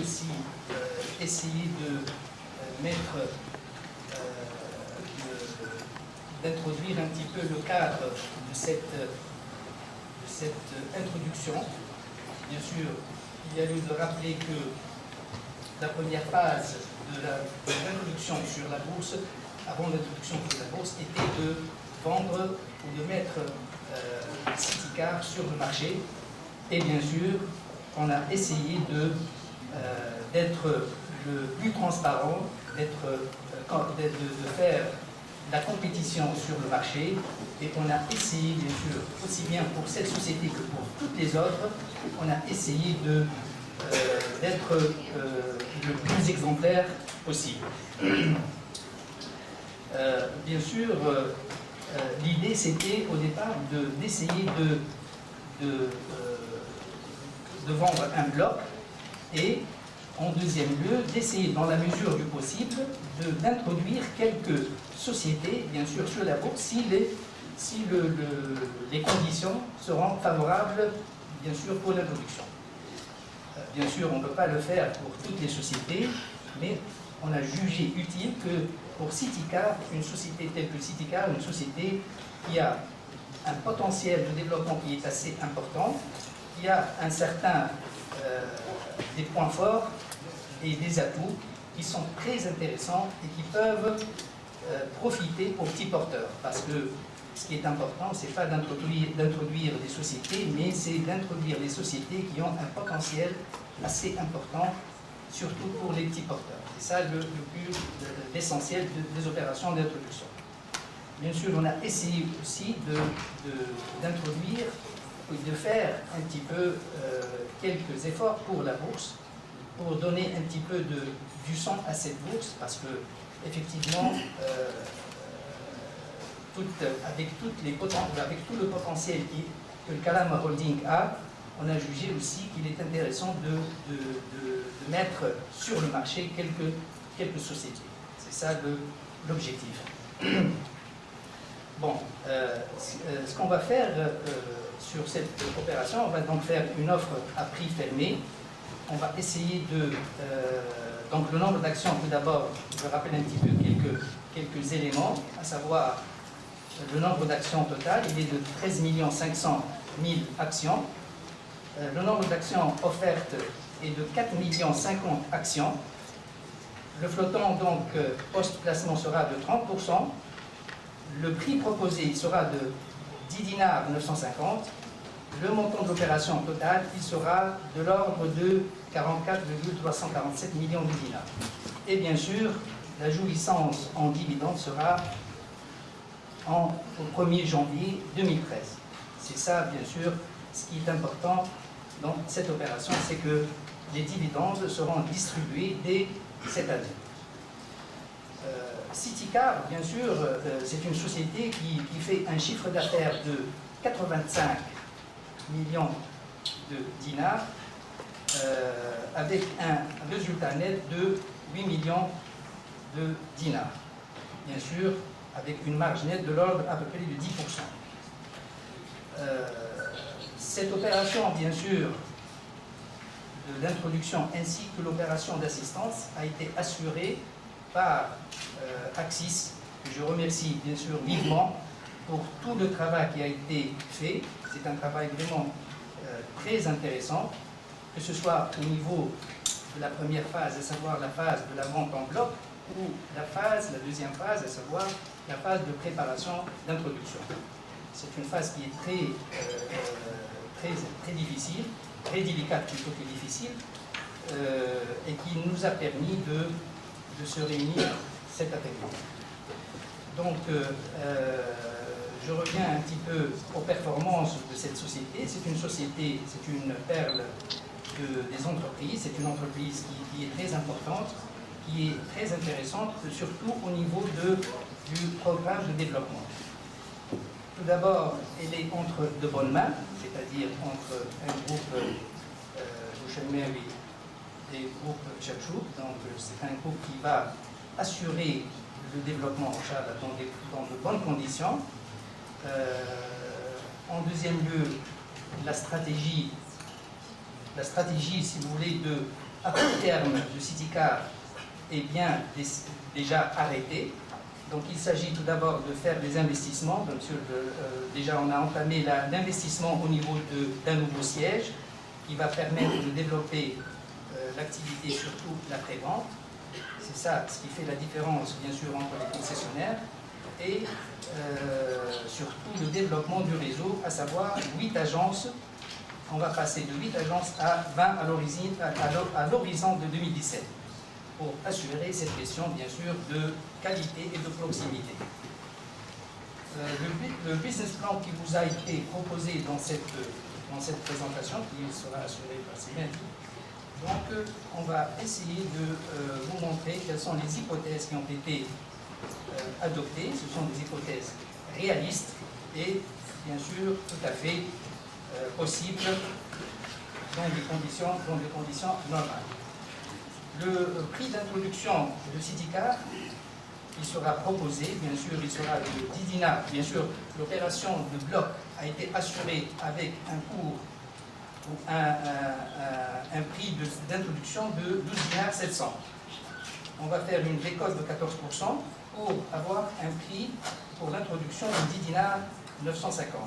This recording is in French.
aussi essayer de d'introduire un petit peu le cadre de cette introduction. Bien sûr, il y a lieu de rappeler que la première phase de l'introduction sur la bourse, avant l'introduction sur la bourse, était de vendre ou de mettre Citycar sur le marché. Et bien sûr, on a essayé d'être le plus transparent, de faire la compétition sur le marché, et on a essayé, bien sûr, aussi bien pour cette société que pour toutes les autres, on a essayé d'être le plus exemplaire possible. Bien sûr, l'idée c'était au départ d'essayer de vendre un bloc, et en deuxième lieu d'essayer dans la mesure du possible d'introduire quelques sociétés, bien sûr sur la bourse, si les conditions seront favorables, bien sûr, pour l'introduction. Bien sûr, on ne peut pas le faire pour toutes les sociétés, mais on a jugé utile que pour Citycar, une société telle que Citycar, une société qui a un potentiel de développement qui est assez important, qui a un certain des points forts et des atouts qui sont très intéressants et qui peuvent profiter aux petits porteurs. Parce que ce qui est important, ce n'est pas d'introduire des sociétés, mais c'est d'introduire des sociétés qui ont un potentiel assez important, surtout pour les petits porteurs. C'est ça l'essentiel des opérations d'introduction. Bien sûr, on a essayé aussi d'introduire, de faire un petit peu quelques efforts pour la bourse, pour donner un petit peu du sang à cette bourse, parce que effectivement, avec tout le potentiel que le Kalama Holding a, on a jugé aussi qu'il est intéressant de mettre sur le marché quelques sociétés. C'est ça l'objectif. Bon, ce qu'on va faire sur cette opération, on va donc faire une offre à prix fermé. On va essayer donc le nombre d'actions, tout d'abord, je rappelle un petit peu quelques éléments, à savoir le nombre d'actions total, il est de 13 500 000 actions. Le nombre d'actions offertes est de 4 050 actions. Le flottant, donc, post-placement sera de 30%. Le prix proposé sera de 10 dinars 950. Le montant de l'opération totale, il sera de l'ordre de 44,347 millions de dinars. Et bien sûr, la jouissance en dividende sera au 1er janvier 2013. C'est ça, bien sûr, ce qui est important dans cette opération, c'est que les dividendes seront distribués dès cette année. Citycar, bien sûr, c'est une société qui fait un chiffre d'affaires de 85 millions de dinars avec un résultat net de 8 millions de dinars. Bien sûr, avec une marge nette de l'ordre à peu près de 10%. Cette opération, bien sûr, de l'introduction ainsi que l'opération d'assistance a été assurée par Axis, que je remercie bien sûr vivement pour tout le travail qui a été fait. C'est un travail vraiment très intéressant, que ce soit au niveau de la première phase, à savoir la phase de la vente en bloc, ou la deuxième phase, à savoir la phase de préparation d'introduction. C'est une phase qui est très difficile, très délicate plutôt que difficile, et qui nous a permis de se réunir cet après-midi. Donc, je reviens un petit peu aux performances de cette société. C'est une société, c'est une perle des entreprises, c'est une entreprise qui est très importante, qui est très intéressante, surtout au niveau du programme de développement. Tout d'abord, elle est entre de bonnes mains, c'est-à-dire entre un groupe Bouchelmewi et le groupe Tchatchouk. Donc, c'est un groupe qui va assurer le développement au Tchad dans de bonnes conditions. En deuxième lieu, la stratégie, si vous voulez, à court terme, le Citycar est bien déjà arrêté. Donc il s'agit tout d'abord de faire des investissements. Donc, déjà on a entamé l'investissement au niveau d'un nouveau siège qui va permettre de développer l'activité, surtout la pré-vente. C'est ça ce qui fait la différence, bien sûr, entre les concessionnaires. Et surtout le développement du réseau, à savoir 8 agences. On va passer de 8 agences à 20 à l'horizon de 2017 pour assurer cette question, bien sûr, de qualité et de proximité. Le business plan qui vous a été proposé dans cette présentation, qui sera assuré par Siemens, donc on va essayer de vous montrer quelles sont les hypothèses qui ont été adoptées. Ce sont des hypothèses réalistes et bien sûr tout à fait possibles dans des conditions normales. Le prix d'introduction de Citycar, il sera proposé, bien sûr, il sera de 10 dinars. Bien sûr, l'opération de bloc a été assurée avec un cours ou un prix d'introduction de 12 dinars 700. On va faire une décote de 14% pour avoir un prix pour l'introduction de 10 dinars 950.